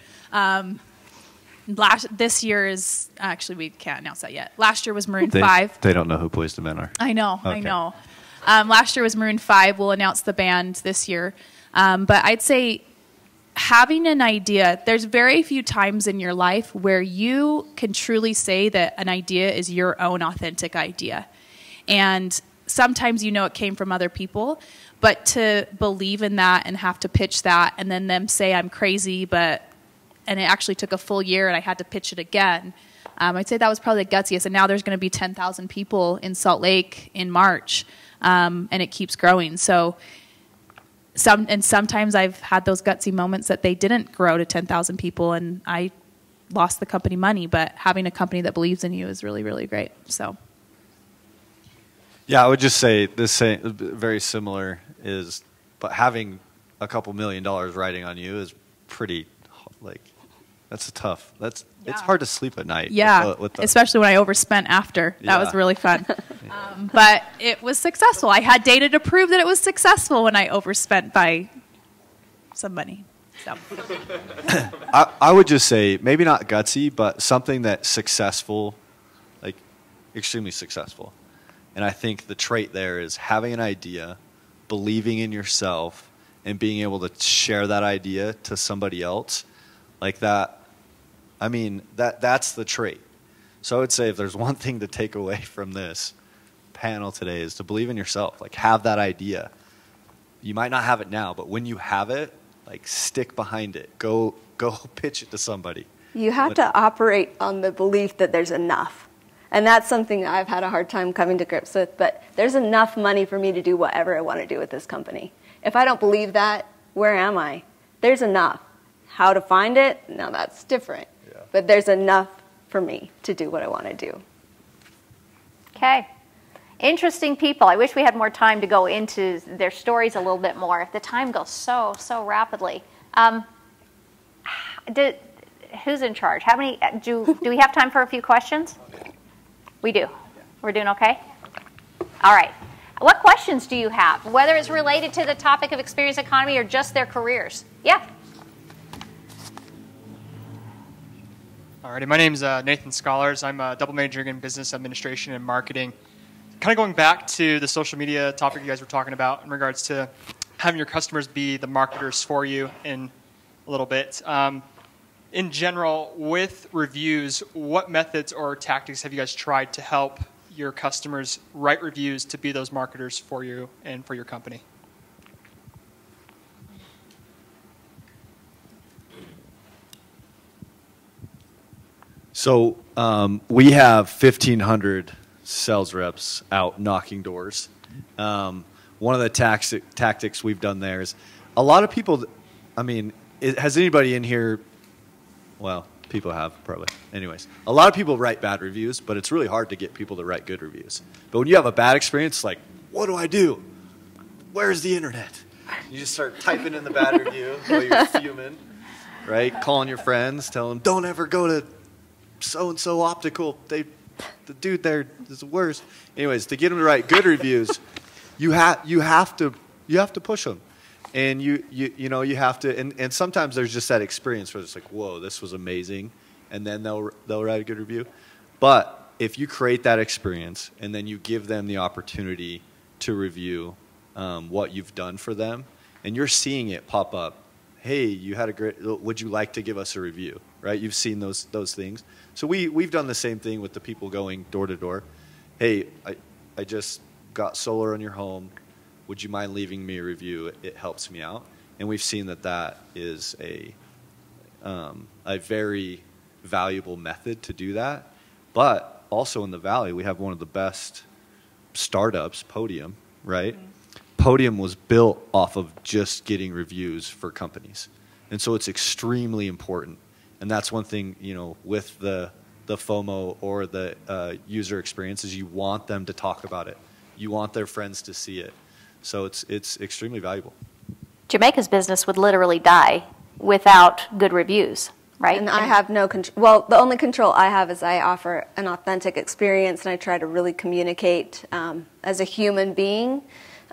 [SPEAKER 3] This year is, actually we can't announce that yet. Last year was Maroon 5.
[SPEAKER 4] They don't know who Boys to Men are.
[SPEAKER 3] I know,
[SPEAKER 4] Okay.
[SPEAKER 3] I know. Last year was Maroon 5. We'll announce the band this year. But I'd say having an idea, there's very few times in your life where you can truly say that an idea is your own authentic idea. And sometimes it came from other people, but to believe in that and have to pitch that and then them say I'm crazy, and it actually took a full year and I had to pitch it again. I'd say that was probably the gutsiest. And now there's going to be 10,000 people in Salt Lake in March, and it keeps growing. So sometimes I've had those gutsy moments that they didn't grow to 10,000 people and I lost the company money, but having a company that believes in you is really, really great. So.
[SPEAKER 4] Yeah, I would just say very similar but having $2 million riding on you is pretty, that's tough. It's hard to sleep at night.
[SPEAKER 3] Yeah, especially when I overspent after. That was really fun. But it was successful. I had data to prove that it was successful when I overspent by some money. So.
[SPEAKER 4] I would just say maybe not gutsy, but something that's successful, extremely successful. And I think the trait there is having an idea, believing in yourself, and being able to share that idea to somebody else like that. I mean, that's the trait. So I would say if there's one thing to take away from this panel today is to believe in yourself. Have that idea. You might not have it now, but when you have it, stick behind it. Go pitch it to somebody.
[SPEAKER 5] You have to operate on the belief that there's enough. And that's something that I've had a hard time coming to grips with, but there's enough money for me to do whatever I want to do with this company. If I don't believe that, where am I? There's enough. How to find it? Now that's different. Yeah. But there's enough for me to do what I want to do.
[SPEAKER 2] Okay. Interesting people. I wish we had more time to go into their stories a little bit more. The time goes so rapidly. Who's in charge? How many? Do we have time for a few questions? We do. We're doing okay? All right. What questions do you have, whether it's related to the topic of experience economy or just their careers? Yeah.
[SPEAKER 6] All righty. My name's Nathan Scholars. I'm a double majoring in business administration and marketing. Kind of going back to the social media topic you guys were talking about in regards to having your customers be the marketers for you in a little bit. In general, with reviews, what methods or tactics have you guys tried to help your customers write reviews to be those marketers for you and for your company?
[SPEAKER 4] So we have 1,500 sales reps out knocking doors. One of the tactics we've done there is a lot of people, has anybody in here, well, people have probably. Anyways, a lot of people write bad reviews, but it's really hard to get people to write good reviews. But when you have a bad experience, what do I do? Where's the internet? You just start typing in the bad review while you're fuming, right? Calling your friends, telling them, don't ever go to so-and-so optical. The dude there is the worst. Anyways, to get them to write good reviews, you have to push them. And you have to, and sometimes there's just that experience where it's whoa, this was amazing, and then they'll write a good review. But if you create that experience and then you give them the opportunity to review, what you've done for them, and you're seeing it pop up. Hey, you had a great, would you like to give us a review, right? You've seen those things. So we've done the same thing with the people going door to door. Hey, I just got solar on your home. Would you mind leaving me a review? It helps me out. And we've seen that is a very valuable method to do that. But also in the Valley, we have one of the best startups, Podium, right? Mm-hmm. Podium was built off of just getting reviews for companies. And so it's extremely important. And that's one thing, with the FOMO or the user experiences, you want them to talk about it. You want their friends to see it. So it's extremely valuable.
[SPEAKER 2] Jamaica's business would literally die without good reviews, right?
[SPEAKER 5] And I have no control. Well, the only control I have is I offer an authentic experience, and I try to really communicate as a human being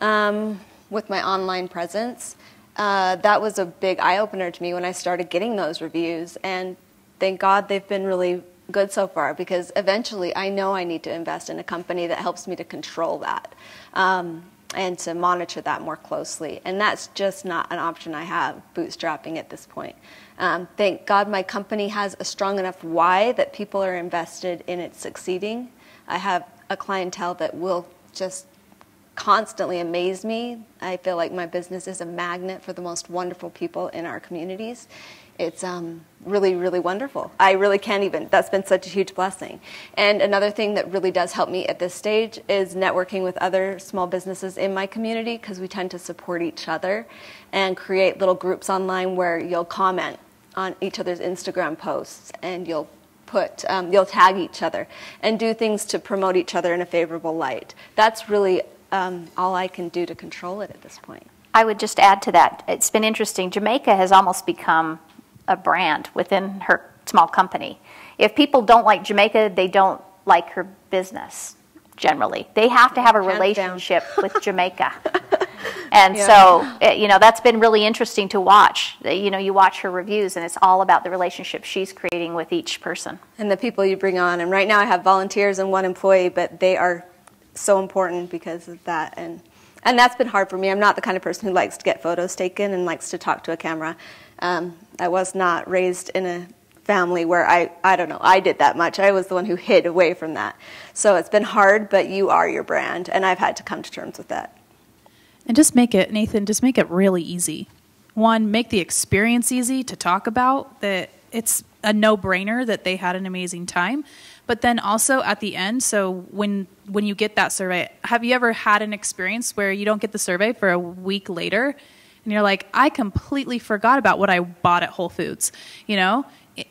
[SPEAKER 5] with my online presence. That was a big eye-opener to me when I started getting those reviews, and thank God they've been really good so far, because eventually I know I need to invest in a company that helps me to control that and to monitor that more closely. And that's just not an option I have, bootstrapping at this point. Thank God my company has a strong enough why that people are invested in it succeeding. I have a clientele that will just constantly amaze me. I feel like my business is a magnet for the most wonderful people in our communities. It's really, really wonderful. I really can't even, that's been such a huge blessing. And another thing that really does help me at this stage is networking with other small businesses in my community, because we tend to support each other and create little groups online where you'll comment on each other's Instagram posts, and you'll tag each other and do things to promote each other in a favorable light. That's really all I can do to control it at this point.
[SPEAKER 2] I would just add to that. It's been interesting. Jamaica has almost become a brand within her small company. If people don't like Jamaica, they don't like her business, generally. They have to have a relationship with Jamaica. And so, that's been really interesting to watch. You watch her reviews, and it's all about the relationship she's creating with each person.
[SPEAKER 5] And the people you bring on. And right now I have volunteers and one employee, but they are so important because of that. And that's been hard for me. I'm not the kind of person who likes to get photos taken and likes to talk to a camera. I was not raised in a family where I don't know, I did that much. I was the one who hid away from that. So it's been hard, but you are your brand, and I've had to come to terms with that.
[SPEAKER 3] And Nathan, just make it really easy. One, make the experience easy to talk about, that it's a no-brainer that they had an amazing time. But then also at the end, so when you get that survey, have you ever had an experience where you don't get the survey for a week later, and you're like, I completely forgot about what I bought at Whole Foods,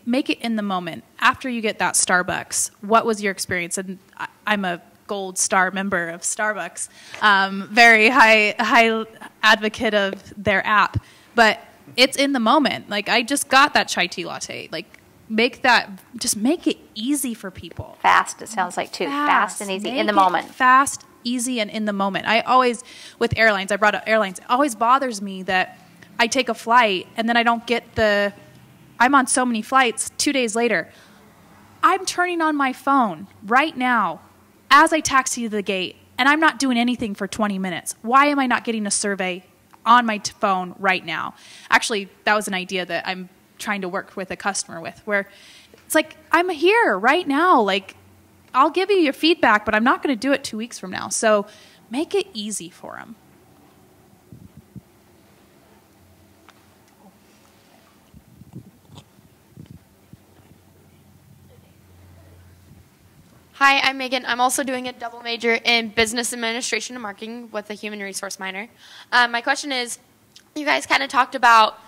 [SPEAKER 3] Make it in the moment. After you get that Starbucks, what was your experience? And I'm a gold star member of Starbucks, very high advocate of their app, but it's in the moment. Like, I just got that chai tea latte. Like, just make it easy for people.
[SPEAKER 2] Fast, it sounds like, too. Fast and easy, in the moment.
[SPEAKER 3] Fast, easy, and in the moment. I always, with airlines, I brought up airlines, it always bothers me that I take a flight and then I don't get I'm on so many flights, 2 days later. I'm turning on my phone right now as I taxi to the gate, and I'm not doing anything for 20 minutes. Why am I not getting a survey on my phone right now? Actually, that was an idea that I'm trying to work with a customer with, where it's like, I'm here right now. Like, I'll give you your feedback, but I'm not going to do it 2 weeks from now. So make it easy for them.
[SPEAKER 7] Hi, I'm Megan. I'm also doing a double major in business administration and marketing with a human resource minor. My question is, you guys kind of talked about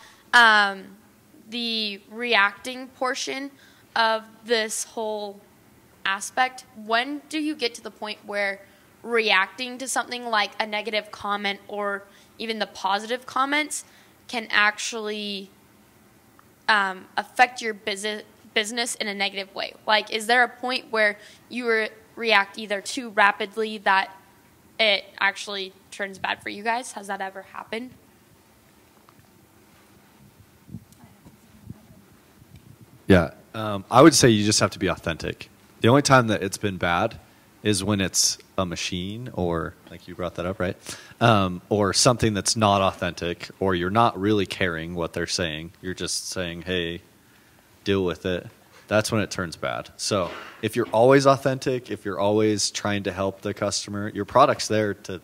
[SPEAKER 7] the reacting portion of this whole aspect. When do you get to the point where reacting to something like a negative comment or even the positive comments can actually affect your business in a negative way? Like, is there a point where you react either too rapidly that it actually turns bad for you guys? Has that ever happened? Yeah,
[SPEAKER 4] I would say you just have to be authentic. The only time that it's been bad is when it's a machine, or like you brought that up, right? Or something that's not authentic, or you're not really caring what they're saying. You're just saying, hey, deal with it. That's when it turns bad. So if you're always authentic, if you're always trying to help the customer, your product's there to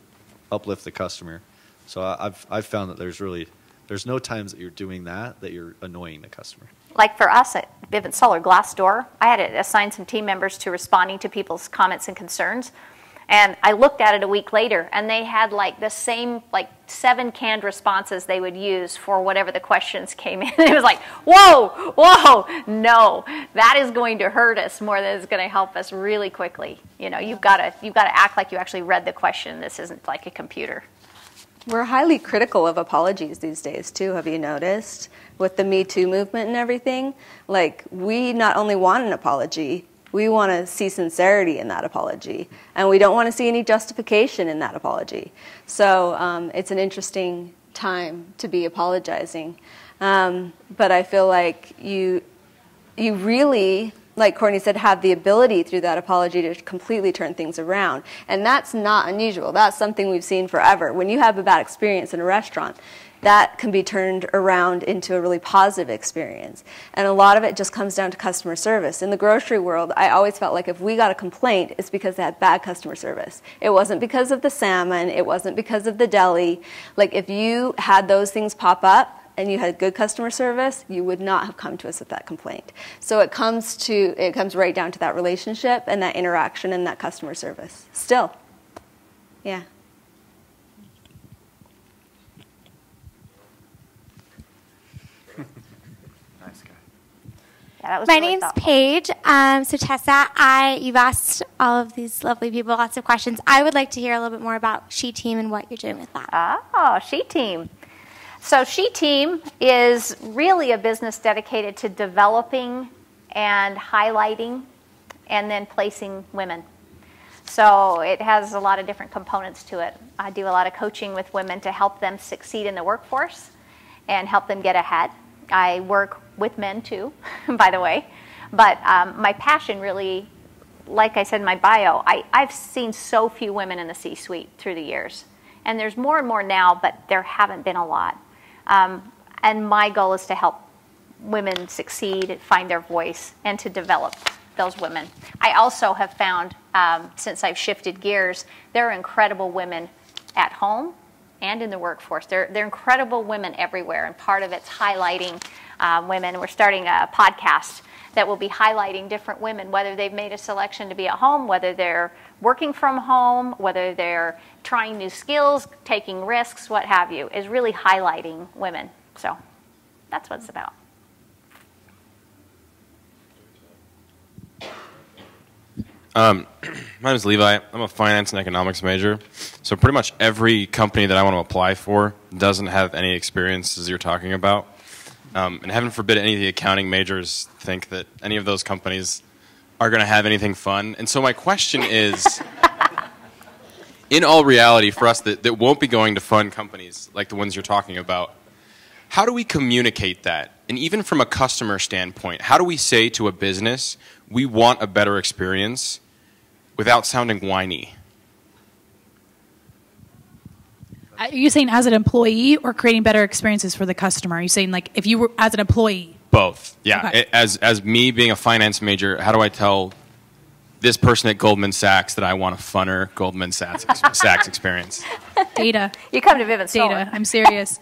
[SPEAKER 4] uplift the customer. So I've found that there's no times that you're doing that you're annoying the customer.
[SPEAKER 2] Like for us at Vivint Solar Glassdoor, I had to assign some team members to responding to people's comments and concerns. And I looked at it a week later, and they had like the same 7 canned responses they would use for whatever the questions came in. It was like, whoa, no, that is going to hurt us more than it's going to help us really quickly. You've got to act like you actually read the question. This isn't like a computer.
[SPEAKER 5] We're highly critical of apologies these days, too, have you noticed? With the Me Too movement and everything, we not only want an apology, we want to see sincerity in that apology. And we don't want to see any justification in that apology. So it's an interesting time to be apologizing. But I feel like you really, like Kortney said, have the ability through that apology to completely turn things around. And that's not unusual. That's something we've seen forever. When you have a bad experience in a restaurant, that can be turned around into a really positive experience. And a lot of it just comes down to customer service. In the grocery world, I always felt like if we got a complaint, it's because they had bad customer service. It wasn't because of the salmon. It wasn't because of the deli. If you had those things pop up, and you had good customer service, you would not have come to us with that complaint. So it comes right down to that relationship and that interaction and that customer service. Still. Yeah.
[SPEAKER 4] Nice guy.
[SPEAKER 2] Yeah, that was
[SPEAKER 1] My
[SPEAKER 2] really
[SPEAKER 1] name's
[SPEAKER 2] thoughtful.
[SPEAKER 1] Paige. So Tessa, you've asked all of these lovely people lots of questions. I would like to hear a little bit more about She Team and what you're doing with that.
[SPEAKER 2] Oh, She Team. So She Team is really a business dedicated to developing and highlighting and then placing women. So it has a lot of different components to it. I do a lot of coaching with women to help them succeed in the workforce and help them get ahead. I work with men too, by the way. But my passion really, like I said in my bio, I've seen so few women in the C-suite through the years. And there's more and more now, but there haven't been a lot. And my goal is to help women succeed, find their voice, and to develop those women. I also have found, since I've shifted gears, there are incredible women at home and in the workforce. There are incredible women everywhere, and part of it's highlighting women. We're starting a podcast that will be highlighting different women, whether they've made a selection to be at home, whether they're working from home, whether they're trying new skills, taking risks, what have you, is really highlighting women. So that's what it's about.
[SPEAKER 8] My name is Levi. I'm a finance and economics major. So pretty much every company that I want to apply for doesn't have any experience as you're talking about. And heaven forbid any of the accounting majors think that any of those companies are going to have anything fun. And so my question is, in all reality, for us that won't be going to fun companies like the ones you're talking about, how do we communicate that? And even from a customer standpoint, how do we say to a business, we want a better experience without sounding whiny?
[SPEAKER 9] Are you saying as an employee or creating better experiences for the customer? Are you saying if you were as an employee?
[SPEAKER 8] Both, yeah.
[SPEAKER 9] Okay.
[SPEAKER 8] As me being a finance major, how do I tell this person at Goldman Sachs that I want a funner Goldman Sachs experience?
[SPEAKER 9] Data.
[SPEAKER 2] You come to Vivint Solar.
[SPEAKER 9] Data. I'm serious.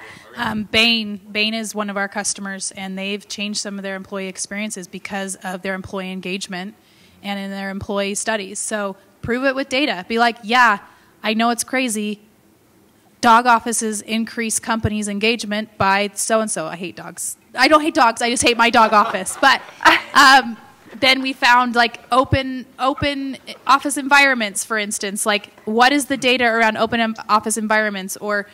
[SPEAKER 9] Bain is one of our customers, and they've changed some of their employee experiences because of their employee engagement and in their employee studies. So prove it with data. Be like, yeah, I know it's crazy. Dog offices increase companies' engagement by so-and-so. I hate dogs. I don't hate dogs. I just hate my dog office. But then we found open office environments, for instance. What is the data around open office environments? Or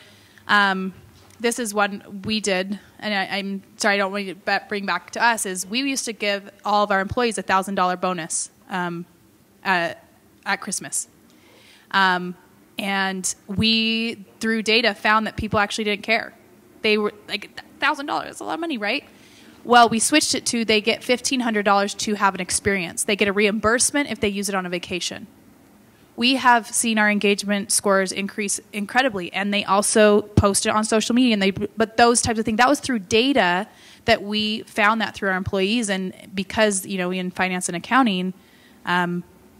[SPEAKER 9] this is one we did, and I'm sorry, I don't want to bring back to us, is we used to give all of our employees a $1,000 bonus at Christmas. And we, through data, found that people actually didn't care. They were $1,000 is a lot of money, right? Well, we switched it to they get $1,500 to have an experience. They get a reimbursement if they use it on a vacation. we have seen our engagement scores increase incredibly, and they also post it on social media. But those types of things, that was through data that we found that through our employees. And because, in finance and accounting,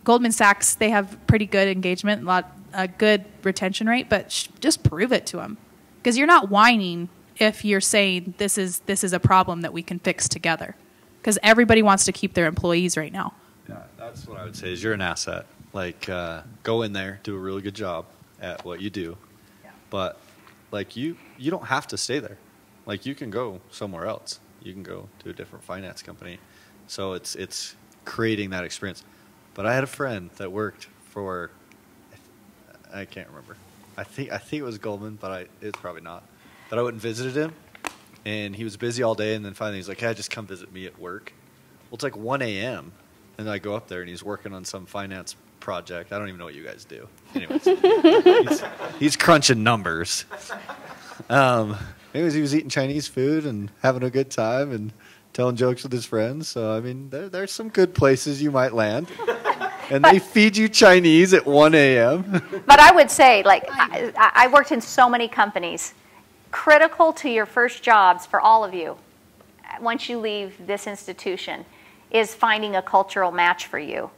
[SPEAKER 9] Goldman Sachs, they have pretty good engagement, a good retention rate, but just prove it to them. Because you're not whining if you're saying this is a problem that we can fix together. Because everybody wants to keep their employees right now.
[SPEAKER 4] Yeah, that's what I would say is you're an asset. Like, go in there, do a really good job at what you do. Yeah. But, like, you don't have to stay there. Like, you can go somewhere else. You can go to a different finance company. So it's creating that experience. But I had a friend that worked for, I can't remember. I think it was Goldman, but it's probably not. But I went and visited him, and he was busy all day, and then finally he's like, hey, just come visit me at work. Well, it's like 1 a.m., and I go up there, and he's working on some finance project. I don't even know what you guys do. Anyways, he's crunching numbers. Anyways, he was eating Chinese food and having a good time and telling jokes with his friends. So, I mean, there's some good places you might land. And they feed you Chinese at 1 a.m.
[SPEAKER 2] But I would say, like, I worked in so many companies. Critical to your first jobs for all of you, once you leave this institution, is finding a cultural match for you.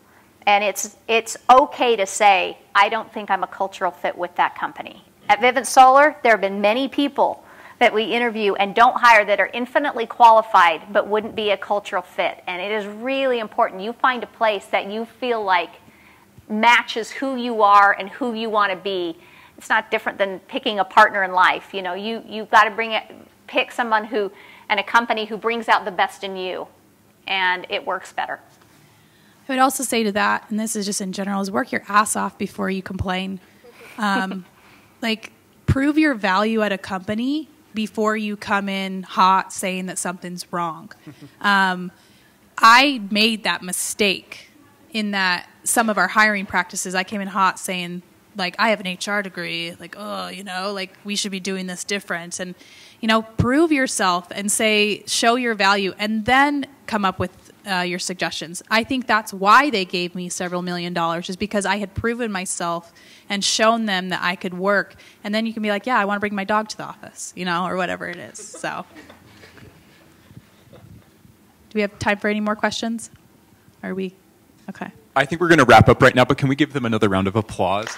[SPEAKER 2] And it's okay to say, I don't think I'm a cultural fit with that company. At Vivint Solar, there have been many people that we interview and don't hire that are infinitely qualified but wouldn't be a cultural fit. And it is really important you find a place that you feel like matches who you are and who you want to be. It's not different than picking a partner in life. You've got to pick someone and a company who brings out the best in you, and it works better.
[SPEAKER 9] I would also say to that, and this is just in general, is work your ass off before you complain. Prove your value at a company before you come in hot saying that something's wrong. I made that mistake in that some of our hiring practices, I came in hot saying, I have an HR degree, we should be doing this different. And, prove yourself and show your value, and then come up with your suggestions. I think that's why they gave me several $1 million, is because I had proven myself and shown them that I could work. And then you can be like, yeah, I want to bring my dog to the office, or whatever it is. So, do we have time for any more questions? Are we? Okay.
[SPEAKER 10] I think we're going to wrap up right now, but can we give them another round of applause?